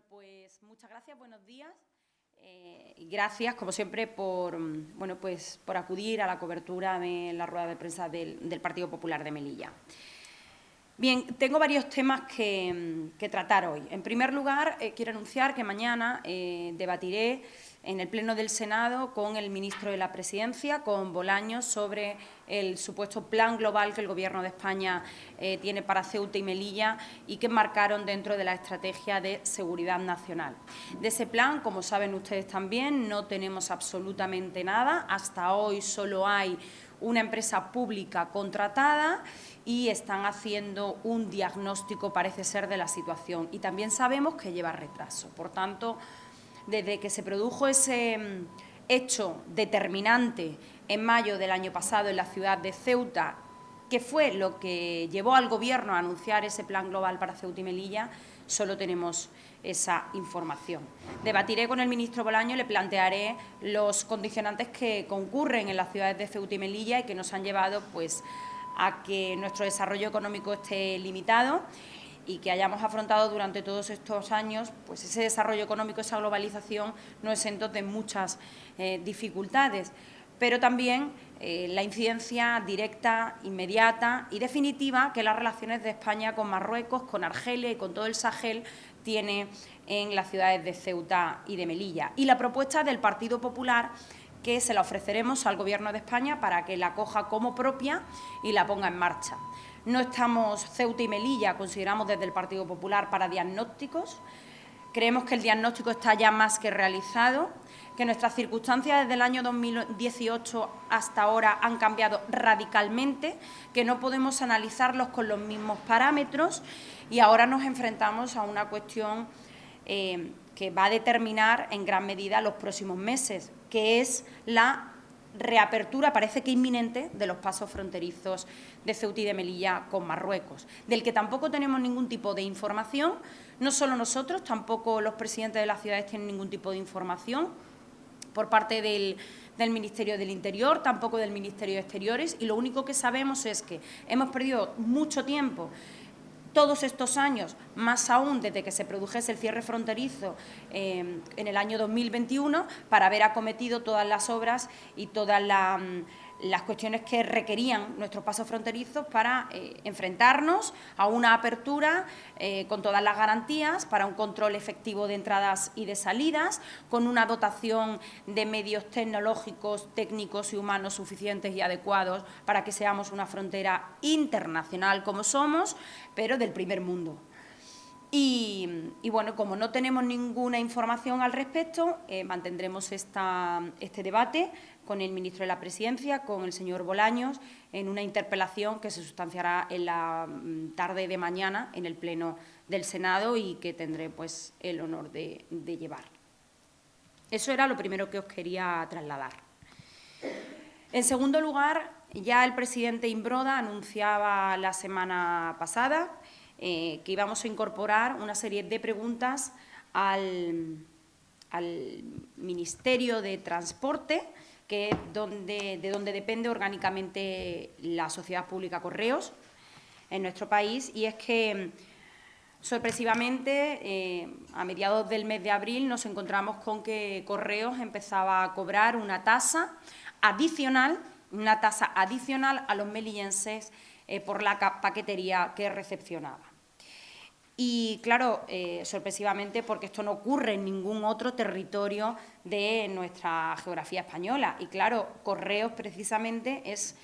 pues muchas gracias, buenos días. Y gracias, como siempre, por acudir a la cobertura de la rueda de prensa del Partido Popular de Melilla. Bien, tengo varios temas que tratar hoy. En primer lugar, quiero anunciar que mañana debatiré en el Pleno del Senado con el ministro de la Presidencia, con Bolaños, sobre el supuesto plan global que el Gobierno de España tiene para Ceuta y Melilla y que marcaron dentro de la Estrategia de Seguridad Nacional. De ese plan, como saben ustedes también, no tenemos absolutamente nada. Hasta hoy solo hay una empresa pública contratada y están haciendo un diagnóstico, parece ser, de la situación. Y también sabemos que lleva retraso. Por tanto, desde que se produjo ese hecho determinante en mayo del año pasado en la ciudad de Ceuta, que fue lo que llevó al Gobierno a anunciar ese plan global para Ceuta y Melilla, solo tenemos esa información. Debatiré con el ministro Bolaños, le plantearé los condicionantes que concurren en las ciudades de Ceuta y Melilla y que nos han llevado pues, a que nuestro desarrollo económico esté limitado y que hayamos afrontado durante todos estos años pues ese desarrollo económico, esa globalización no exentos de muchas dificultades, pero también la incidencia directa, inmediata y definitiva que las relaciones de España con Marruecos, con Argelia y con todo el Sahel tiene en las ciudades de Ceuta y de Melilla. Y la propuesta del Partido Popular, que se la ofreceremos al Gobierno de España para que la coja como propia y la ponga en marcha. No estamos Ceuta y Melilla, consideramos desde el Partido Popular, para diagnósticos. Creemos que el diagnóstico está ya más que realizado, que nuestras circunstancias desde el año 2018 hasta ahora han cambiado radicalmente, que no podemos analizarlos con los mismos parámetros y ahora nos enfrentamos a una cuestión que va a determinar en gran medida los próximos meses, que es la reapertura, parece que inminente, de los pasos fronterizos de Ceuta y de Melilla con Marruecos, del que tampoco tenemos ningún tipo de información. No solo nosotros, tampoco los presidentes de las ciudades tienen ningún tipo de información por parte del Ministerio del Interior, tampoco del Ministerio de Exteriores, y lo único que sabemos es que hemos perdido mucho tiempo todos estos años, más aún desde que se produjese el cierre fronterizo en el año 2021, para haber acometido todas las obras y todas las cuestiones que requerían nuestros pasos fronterizos para enfrentarnos a una apertura con todas las garantías, para un control efectivo de entradas y de salidas, con una dotación de medios tecnológicos, técnicos y humanos suficientes y adecuados para que seamos una frontera internacional como somos, pero del primer mundo. Y bueno, como no tenemos ninguna información al respecto, mantendremos este debate con el ministro de la Presidencia, con el señor Bolaños, en una interpelación que se sustanciará en la tarde de mañana en el Pleno del Senado y que tendré pues, el honor de llevar. Eso era lo primero que os quería trasladar. En segundo lugar, ya el presidente Imbroda anunciaba la semana pasada que íbamos a incorporar una serie de preguntas al Ministerio de Transporte, que es de donde depende orgánicamente la Sociedad Pública Correos en nuestro país, y es que sorpresivamente a mediados del mes de abril nos encontramos con que Correos empezaba a cobrar una tasa adicional a los melillenses por la paquetería que recepcionaba. Y, claro, sorpresivamente, porque esto no ocurre en ningún otro territorio de nuestra geografía española. Y, claro, Correos, precisamente, es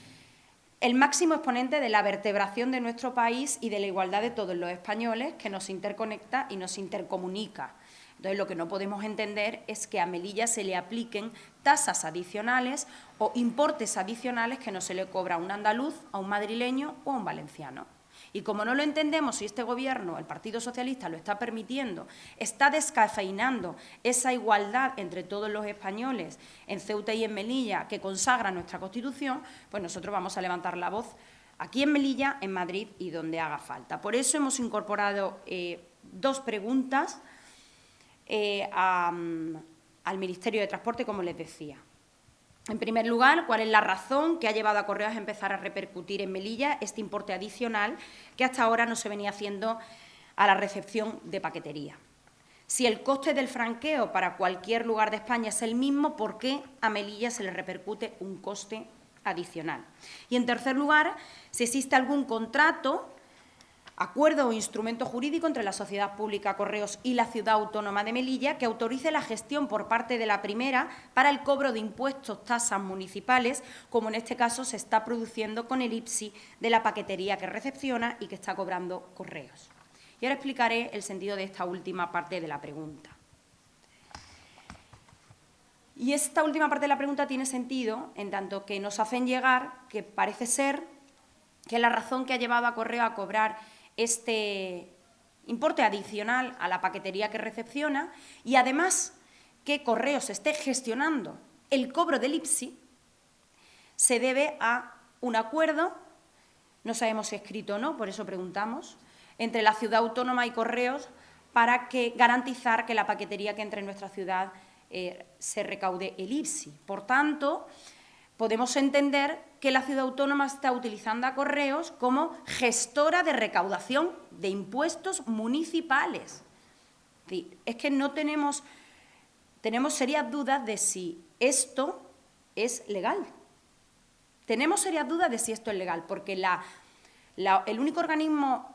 el máximo exponente de la vertebración de nuestro país y de la igualdad de todos los españoles, que nos interconecta y nos intercomunica. Entonces, lo que no podemos entender es que a Melilla se le apliquen tasas adicionales o importes adicionales que no se le cobra a un andaluz, a un madrileño o a un valenciano. Y como no lo entendemos, si este Gobierno, el Partido Socialista, lo está permitiendo, está descafeinando esa igualdad entre todos los españoles en Ceuta y en Melilla que consagra nuestra Constitución, pues nosotros vamos a levantar la voz aquí en Melilla, en Madrid y donde haga falta. Por eso hemos incorporado dos preguntas al Ministerio de Transporte, como les decía. En primer lugar, ¿cuál es la razón que ha llevado a Correos a empezar a repercutir en Melilla este importe adicional que hasta ahora no se venía haciendo a la recepción de paquetería? Si el coste del franqueo para cualquier lugar de España es el mismo, ¿por qué a Melilla se le repercute un coste adicional? Y, en tercer lugar, si existe algún contrato, acuerdo o instrumento jurídico entre la Sociedad Pública Correos y la Ciudad Autónoma de Melilla que autorice la gestión por parte de la primera para el cobro de impuestos, tasas municipales, como en este caso se está produciendo con el IPSI de la paquetería que recepciona y que está cobrando Correos. Y ahora explicaré el sentido de esta última parte de la pregunta. Y esta última parte de la pregunta tiene sentido en tanto que nos hacen llegar que parece ser que la razón que ha llevado a Correo a cobrar este importe adicional a la paquetería que recepciona y, además, que Correos esté gestionando el cobro del IPSI, se debe a un acuerdo, no sabemos si escrito o no, por eso preguntamos, entre la Ciudad Autónoma y Correos para garantizar que la paquetería que entre en nuestra ciudad se recaude el IPSI. Por tanto, podemos entender que la Ciudad Autónoma está utilizando a Correos como gestora de recaudación de impuestos municipales. Es decir, es que no tenemos serias dudas de si esto es legal. Tenemos serias dudas de si esto es legal, porque el único organismo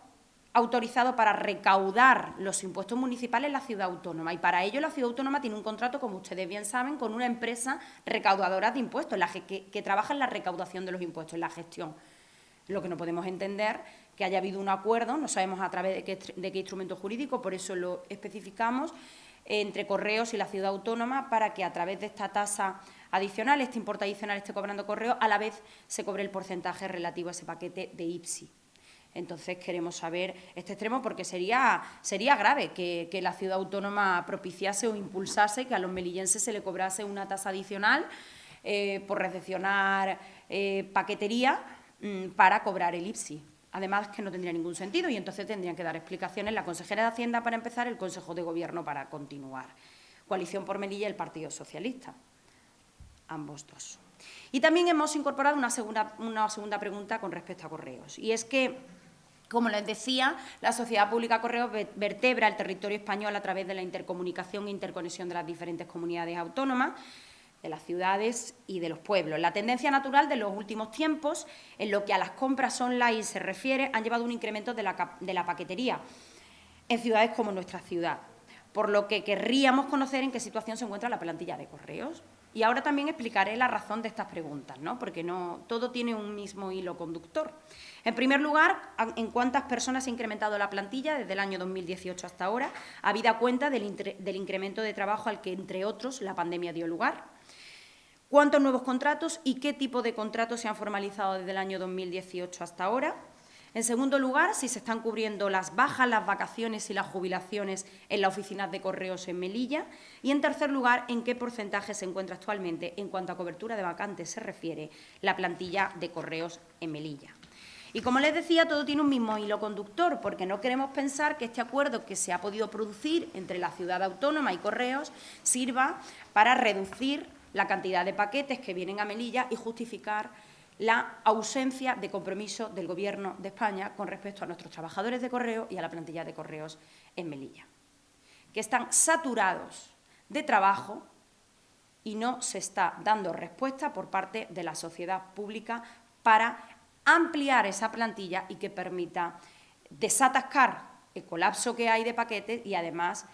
autorizado para recaudar los impuestos municipales es la Ciudad Autónoma, y para ello la Ciudad Autónoma tiene un contrato, como ustedes bien saben, con una empresa recaudadora de impuestos, que trabaja en la recaudación de los impuestos, en la gestión. Lo que no podemos entender que haya habido un acuerdo, no sabemos a través de qué instrumento jurídico, por eso lo especificamos, entre Correos y la Ciudad Autónoma para que a través de esta tasa adicional, este importe adicional esté cobrando Correos, a la vez se cobre el porcentaje relativo a ese paquete de IPSI. Entonces, queremos saber este extremo porque sería grave que la Ciudad Autónoma propiciase o impulsase que a los melillenses se le cobrase una tasa adicional por recepcionar paquetería para cobrar el IPSI. Además, que no tendría ningún sentido y entonces tendrían que dar explicaciones la consejera de Hacienda para empezar, el Consejo de Gobierno para continuar. Coalición por Melilla y el Partido Socialista, ambos dos. Y también hemos incorporado una segunda pregunta con respecto a Correos, y es que, como les decía, la Sociedad Pública Correos vertebra el territorio español a través de la intercomunicación e interconexión de las diferentes comunidades autónomas, de las ciudades y de los pueblos. La tendencia natural de los últimos tiempos, en lo que a las compras online se refiere, han llevado a un incremento de la paquetería en ciudades como nuestra ciudad, por lo que querríamos conocer en qué situación se encuentra la plantilla de Correos. Y ahora también explicaré la razón de estas preguntas, ¿no? Porque no todo tiene un mismo hilo conductor. En primer lugar, en cuántas personas se ha incrementado la plantilla desde el año 2018 hasta ahora, habida cuenta del incremento de trabajo al que, entre otros, la pandemia dio lugar. ¿Cuántos nuevos contratos y qué tipo de contratos se han formalizado desde el año 2018 hasta ahora? En segundo lugar, si se están cubriendo las bajas, las vacaciones y las jubilaciones en las oficinas de Correos en Melilla. Y, en tercer lugar, en qué porcentaje se encuentra actualmente, en cuanto a cobertura de vacantes se refiere, la plantilla de Correos en Melilla. Y, como les decía, todo tiene un mismo hilo conductor, porque no queremos pensar que este acuerdo que se ha podido producir entre la Ciudad Autónoma y Correos sirva para reducir la cantidad de paquetes que vienen a Melilla y justificar la ausencia de compromiso del Gobierno de España con respecto a nuestros trabajadores de Correo y a la plantilla de Correos en Melilla, que están saturados de trabajo y no se está dando respuesta por parte de la sociedad pública para ampliar esa plantilla y que permita desatascar el colapso que hay de paquetes y, además,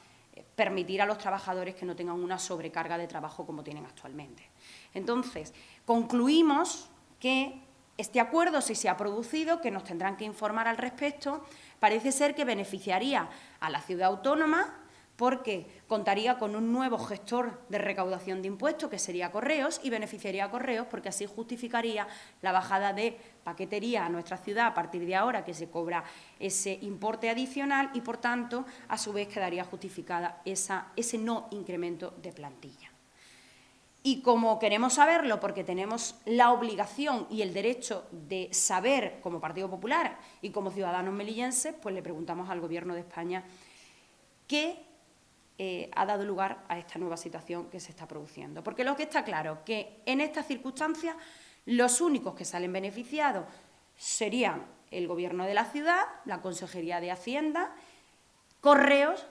permitir a los trabajadores que no tengan una sobrecarga de trabajo como tienen actualmente. Entonces, concluimos que este acuerdo, si se ha producido, que nos tendrán que informar al respecto, parece ser que beneficiaría a la Ciudad Autónoma porque contaría con un nuevo gestor de recaudación de impuestos, que sería Correos, y beneficiaría a Correos porque así justificaría la bajada de paquetería a nuestra ciudad a partir de ahora, que se cobra ese importe adicional y, por tanto, a su vez quedaría justificada ese no incremento de plantilla. Y como queremos saberlo, porque tenemos la obligación y el derecho de saber, como Partido Popular y como ciudadanos melillenses, pues le preguntamos al Gobierno de España qué ha dado lugar a esta nueva situación que se está produciendo. Porque lo que está claro es que en estas circunstancias los únicos que salen beneficiados serían el Gobierno de la ciudad, la Consejería de Hacienda, Correos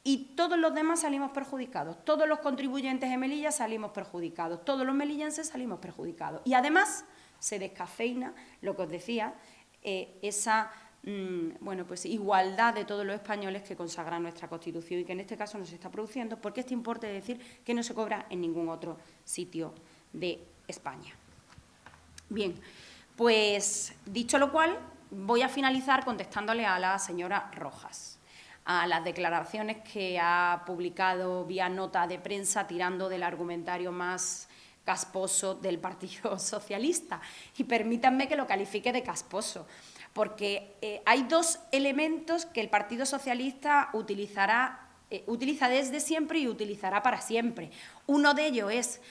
y todos los demás salimos perjudicados. Todos los contribuyentes de Melilla salimos perjudicados, todos los melillenses salimos perjudicados. Y además se descafeina, lo que os decía, esa bueno, pues igualdad de todos los españoles que consagra nuestra Constitución y que en este caso no se está produciendo, porque este importe es decir que no se cobra en ningún otro sitio de España. Bien, pues dicho lo cual, voy a finalizar contestándole a la señora Rojas, a las declaraciones que ha publicado vía nota de prensa tirando del argumentario más casposo del Partido Socialista. Y permítanme que lo califique de casposo, porque hay dos elementos que el Partido Socialista utiliza desde siempre y utilizará para siempre. Uno de ellos es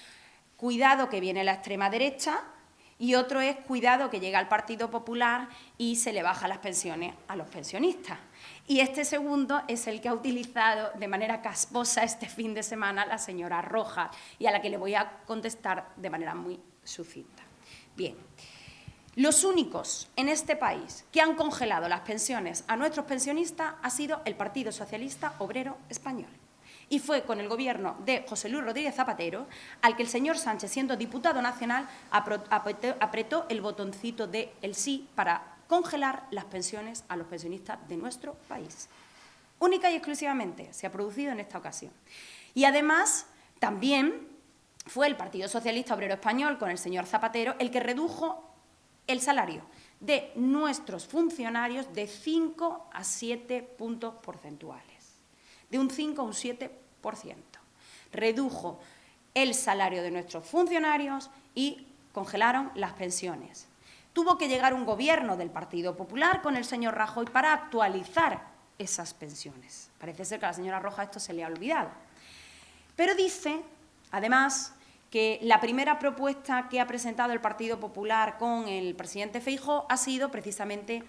cuidado que viene la extrema derecha y otro es cuidado que llega al Partido Popular y se le bajan las pensiones a los pensionistas. Y este segundo es el que ha utilizado de manera casposa este fin de semana la señora Rojas y a la que le voy a contestar de manera muy sucinta. Bien, los únicos en este país que han congelado las pensiones a nuestros pensionistas ha sido el Partido Socialista Obrero Español. Y fue con el Gobierno de José Luis Rodríguez Zapatero al que el señor Sánchez, siendo diputado nacional, apretó el botoncito del sí para congelar las pensiones a los pensionistas de nuestro país. Única y exclusivamente se ha producido en esta ocasión. Y además, también fue el Partido Socialista Obrero Español, con el señor Zapatero, el que redujo el salario de nuestros funcionarios de 5 a 7 puntos porcentuales. De un 5 a un 7%. Redujo el salario de nuestros funcionarios y congelaron las pensiones. Tuvo que llegar un gobierno del Partido Popular con el señor Rajoy para actualizar esas pensiones. Parece ser que a la señora Rojas esto se le ha olvidado. Pero dice, además, que la primera propuesta que ha presentado el Partido Popular con el presidente Feijóo ha sido precisamente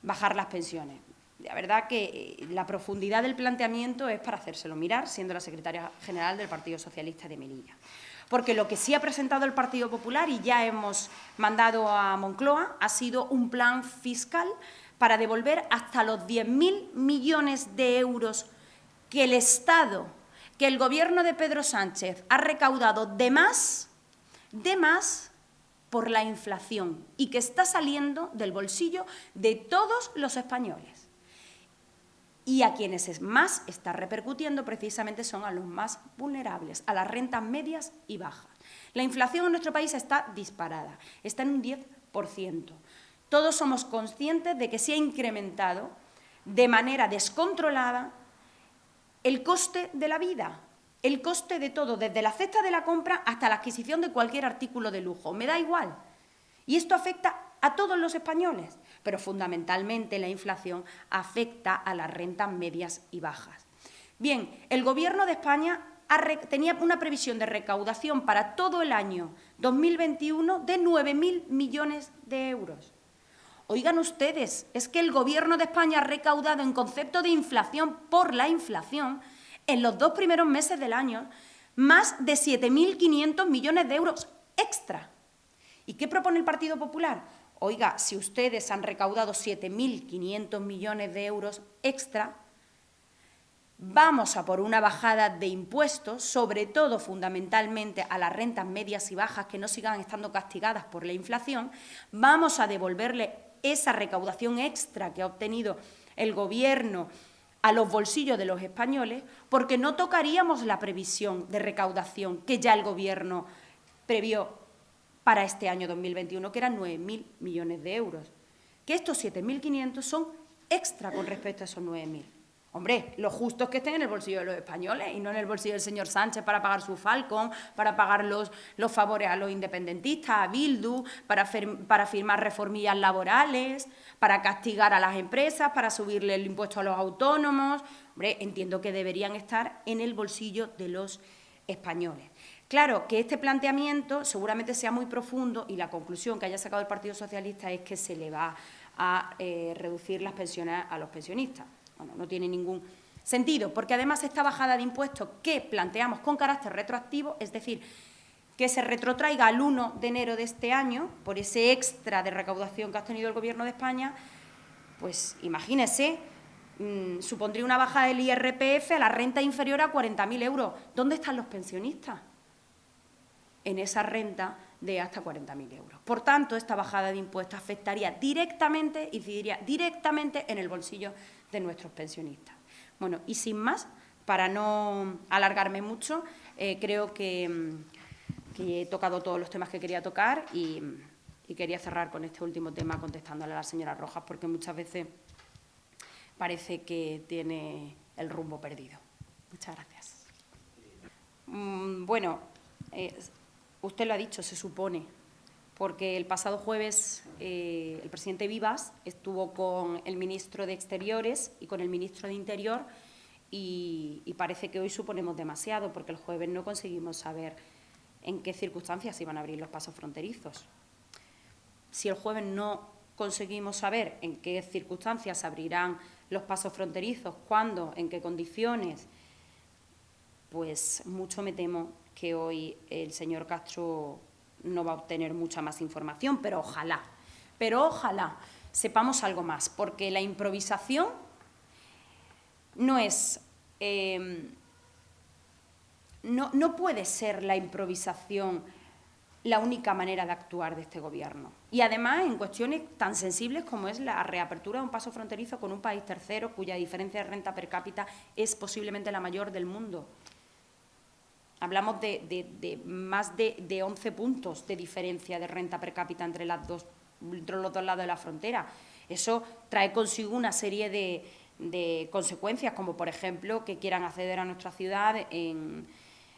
bajar las pensiones. La verdad que la profundidad del planteamiento es para hacérselo mirar, siendo la secretaria general del Partido Socialista de Melilla. Porque lo que sí ha presentado el Partido Popular, y ya hemos mandado a Moncloa, ha sido un plan fiscal para devolver hasta los 10.000 millones de euros que el Estado, que el Gobierno de Pedro Sánchez ha recaudado de más por la inflación y que está saliendo del bolsillo de todos los españoles. Y a quienes más está repercutiendo precisamente son a los más vulnerables, a las rentas medias y bajas. La inflación en nuestro país está disparada, está en un 10%. Todos somos conscientes de que se ha incrementado de manera descontrolada el coste de la vida, el coste de todo, desde la cesta de la compra hasta la adquisición de cualquier artículo de lujo. Me da igual. Y esto afecta a todos los españoles, pero fundamentalmente la inflación afecta a las rentas medias y bajas. Bien, el Gobierno de España tenía una previsión de recaudación para todo el año 2021 de 9.000 millones de euros. Oigan ustedes, es que el Gobierno de España ha recaudado en concepto de inflación por la inflación en los 2 primeros meses del año más de 7.500 millones de euros extra. ¿Y qué propone el Partido Popular? Oiga, si ustedes han recaudado 7.500 millones de euros extra, vamos a por una bajada de impuestos, sobre todo fundamentalmente a las rentas medias y bajas que no sigan estando castigadas por la inflación, vamos a devolverle esa recaudación extra que ha obtenido el Gobierno a los bolsillos de los españoles, porque no tocaríamos la previsión de recaudación que ya el Gobierno previó para este año 2021, que eran 9.000 millones de euros. Que estos 7.500 son extra con respecto a esos 9.000. Hombre, lo justo es que estén en el bolsillo de los españoles y no en el bolsillo del señor Sánchez para pagar su Falcon, para pagar los favores a los independentistas, a Bildu, para firmar reformillas laborales, para castigar a las empresas, para subirle el impuesto a los autónomos. Hombre, entiendo que deberían estar en el bolsillo de los españoles. Claro que este planteamiento seguramente sea muy profundo y la conclusión que haya sacado el Partido Socialista es que se le va a reducir las pensiones a los pensionistas. Bueno, no tiene ningún sentido, porque además esta bajada de impuestos que planteamos con carácter retroactivo, es decir, que se retrotraiga al 1 de enero de este año, por ese extra de recaudación que ha tenido el Gobierno de España, pues imagínese supondría una baja del IRPF a la renta inferior a 40.000 euros. ¿Dónde están los pensionistas? En esa renta de hasta 40.000 euros. Por tanto, esta bajada de impuestos afectaría directamente, incidiría directamente en el bolsillo de nuestros pensionistas. Bueno, y sin más, para no alargarme mucho, creo que he tocado todos los temas que quería tocar y quería cerrar con este último tema contestándole a la señora Rojas, porque muchas veces parece que tiene el rumbo perdido. Muchas gracias. Bueno, usted lo ha dicho, se supone, porque el pasado jueves el presidente Vivas estuvo con el ministro de Exteriores y con el ministro de Interior y parece que hoy suponemos demasiado, porque el jueves no conseguimos saber en qué circunstancias se iban a abrir los pasos fronterizos. Si el jueves no conseguimos saber en qué circunstancias se abrirán los pasos fronterizos, cuándo, en qué condiciones, pues mucho me temo que hoy el señor Castro no va a obtener mucha más información, pero ojalá sepamos algo más, porque la improvisación no es… no puede ser la improvisación la única manera de actuar de este Gobierno. Y además en cuestiones tan sensibles como es la reapertura de un paso fronterizo con un país tercero cuya diferencia de renta per cápita es posiblemente la mayor del mundo. Hablamos de más de 11 puntos de diferencia de renta per cápita entre los dos lados de la frontera. Eso trae consigo una serie de consecuencias, como por ejemplo que quieran acceder a nuestra ciudad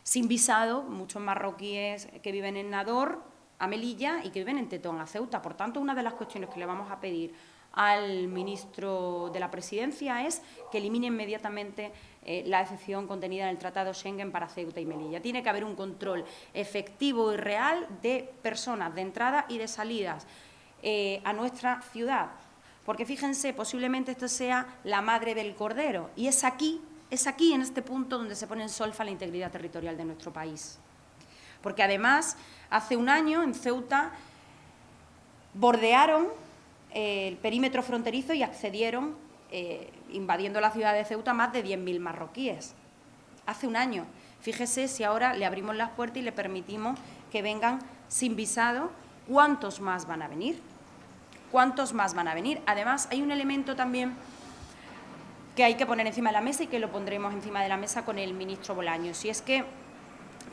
sin visado muchos marroquíes que viven en Nador, a Melilla, y que viven en Tetón, a Ceuta. Por tanto, una de las cuestiones que le vamos a pedir al ministro de la Presidencia es que elimine inmediatamente la excepción contenida en el Tratado Schengen para Ceuta y Melilla. Tiene que haber un control efectivo y real de personas de entrada y de salidas a nuestra ciudad, porque fíjense, posiblemente esto sea la madre del cordero, y es aquí en este punto donde se pone en solfa la integridad territorial de nuestro país. Porque además, hace un año en Ceuta bordearon el perímetro fronterizo y accedieron, invadiendo la ciudad de Ceuta, más de 10.000 marroquíes. Hace un año. Fíjese si ahora le abrimos las puertas y le permitimos que vengan sin visado, ¿cuántos más van a venir? ¿Cuántos más van a venir? Además, hay un elemento también que hay que poner encima de la mesa y que lo pondremos encima de la mesa con el ministro Bolaños. Y es que,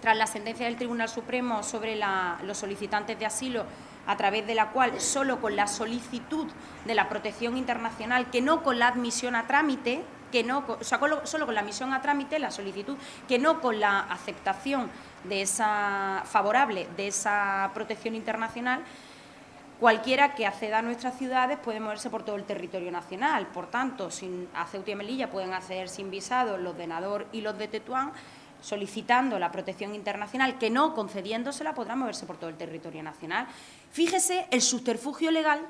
tras la sentencia del Tribunal Supremo sobre los solicitantes de asilo, a través de la cual solo con la solicitud de la protección internacional, que no con la admisión a trámite, solo con la admisión a trámite, la solicitud, que no con la aceptación de favorable de esa protección internacional, cualquiera que acceda a nuestras ciudades puede moverse por todo el territorio nacional. Por tanto, a Ceuta y Melilla pueden acceder sin visado los de Nador y los de Tetuán, solicitando la protección internacional, que no concediéndosela podrán moverse por todo el territorio nacional. Fíjese el subterfugio legal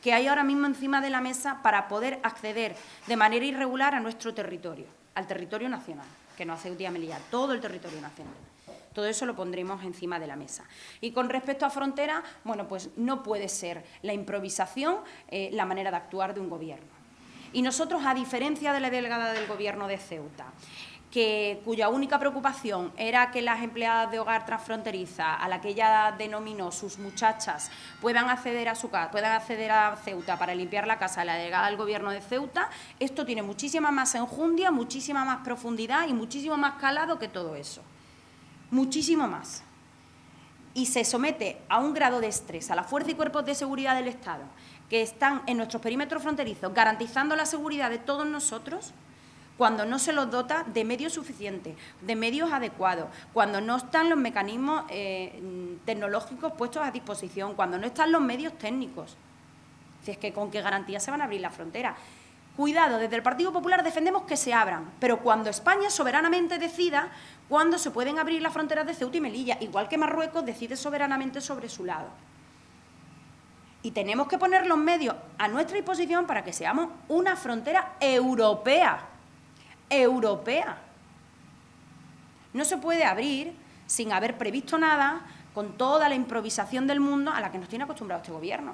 que hay ahora mismo encima de la mesa para poder acceder de manera irregular a nuestro territorio, al territorio nacional, que no a Ceuta y Melilla, todo el territorio nacional. Todo eso lo pondremos encima de la mesa. Y con respecto a frontera, bueno, pues no puede ser la improvisación la manera de actuar de un Gobierno. Y nosotros, a diferencia de la delegada del Gobierno de Ceuta, cuya única preocupación era que las empleadas de hogar transfronteriza, a la que ella denominó sus muchachas, puedan acceder a su casa, puedan acceder a Ceuta para limpiar la casa de la delegada del Gobierno de Ceuta, esto tiene muchísima más enjundia, muchísima más profundidad y muchísimo más calado que todo eso. Muchísimo más. Y se somete a un grado de estrés a las fuerzas y cuerpos de seguridad del Estado que están en nuestros perímetros fronterizos garantizando la seguridad de todos nosotros, cuando no se los dota de medios suficientes, de medios adecuados, cuando no están los mecanismos tecnológicos puestos a disposición, cuando no están los medios técnicos. Si es que con qué garantía se van a abrir las fronteras. Cuidado, desde el Partido Popular defendemos que se abran, pero cuando España soberanamente decida cuándo se pueden abrir las fronteras de Ceuta y Melilla, igual que Marruecos decide soberanamente sobre su lado. Y tenemos que poner los medios a nuestra disposición para que seamos una frontera europea. Europea. No se puede abrir sin haber previsto nada, con toda la improvisación del mundo a la que nos tiene acostumbrado este Gobierno.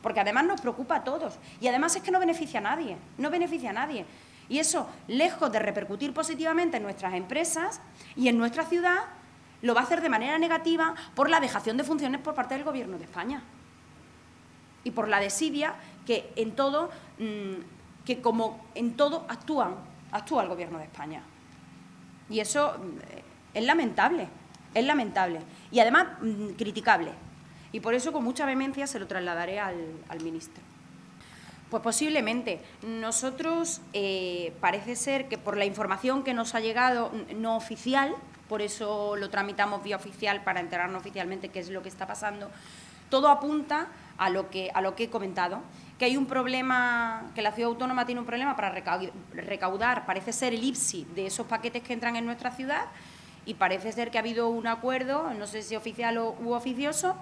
porque además nos preocupa a todos y además es que no beneficia a nadie, no beneficia a nadie. Y eso, lejos de repercutir positivamente en nuestras empresas y en nuestra ciudad, lo va a hacer de manera negativa por la dejación de funciones por parte del Gobierno de España y por la desidia que en todo, como en todo actúa el Gobierno de España. Y eso es lamentable y además criticable. Y por eso con mucha vehemencia se lo trasladaré al ministro. Pues posiblemente. Nosotros parece ser que por la información que nos ha llegado no oficial, por eso lo tramitamos vía oficial para enterarnos oficialmente qué es lo que está pasando, todo apunta a lo que he comentado, que hay un problema, que la ciudad autónoma tiene un problema para recaudar, parece ser el IPSI de esos paquetes que entran en nuestra ciudad, y parece ser que ha habido un acuerdo, no sé si oficial u oficioso,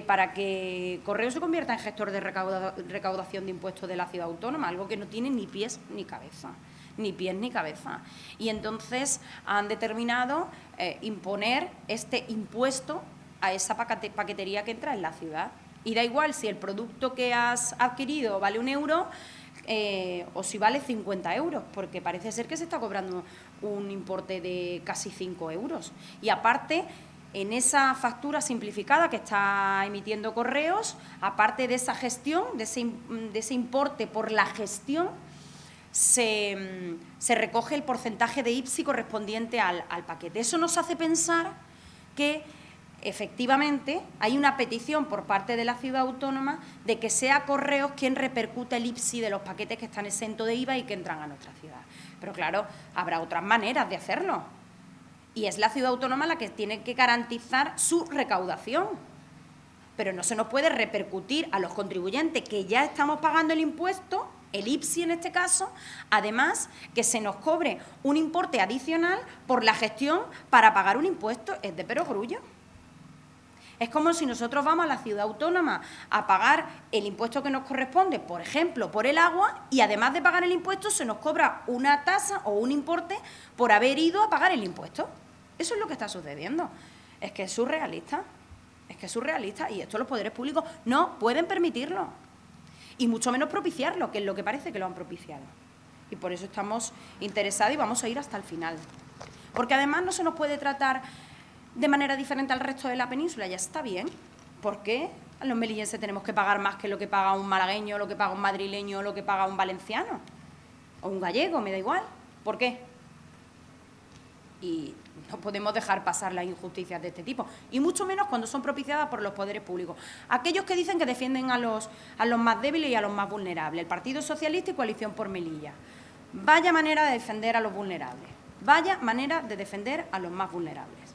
para que Correos se convierta en gestor de recaudación de impuestos de la ciudad autónoma, algo que no tiene ni pies ni cabeza. Ni pies ni cabeza. Y entonces han determinado imponer este impuesto a esa paquetería que entra en la ciudad. Y da igual si el producto que has adquirido vale 1 euro o si vale 50 euros, porque parece ser que se está cobrando un importe de casi 5 euros. Y aparte, en esa factura simplificada que está emitiendo Correos, aparte de esa gestión, de ese importe por la gestión, se recoge el porcentaje de IPSI correspondiente al paquete. Eso nos hace pensar que efectivamente hay una petición por parte de la ciudad autónoma de que sea Correos quien repercute el IPSI de los paquetes que están exentos de IVA y que entran a nuestra ciudad. Pero claro, habrá otras maneras de hacerlo. Y es la ciudad autónoma la que tiene que garantizar su recaudación. Pero no se nos puede repercutir a los contribuyentes que ya estamos pagando el impuesto, el IPSI en este caso, además que se nos cobre un importe adicional por la gestión para pagar un impuesto. Es de perogrullo. Es como si nosotros vamos a la ciudad autónoma a pagar el impuesto que nos corresponde, por ejemplo, por el agua, y además de pagar el impuesto se nos cobra una tasa o un importe por haber ido a pagar el impuesto. Eso es lo que está sucediendo. Es que es surrealista. Es que es surrealista y esto los poderes públicos no pueden permitirlo. Y mucho menos propiciarlo, que es lo que parece que lo han propiciado. Y por eso estamos interesados y vamos a ir hasta el final. Porque además no se nos puede tratar de manera diferente al resto de la península, ya está bien. ¿Por qué a los melillenses tenemos que pagar más que lo que paga un malagueño, lo que paga un madrileño, lo que paga un valenciano? O un gallego, me da igual. ¿Por qué? Y no podemos dejar pasar las injusticias de este tipo, y mucho menos cuando son propiciadas por los poderes públicos. Aquellos que dicen que defienden a los más débiles y a los más vulnerables, el Partido Socialista y Coalición por Melilla. Vaya manera de defender a los vulnerables, vaya manera de defender a los más vulnerables.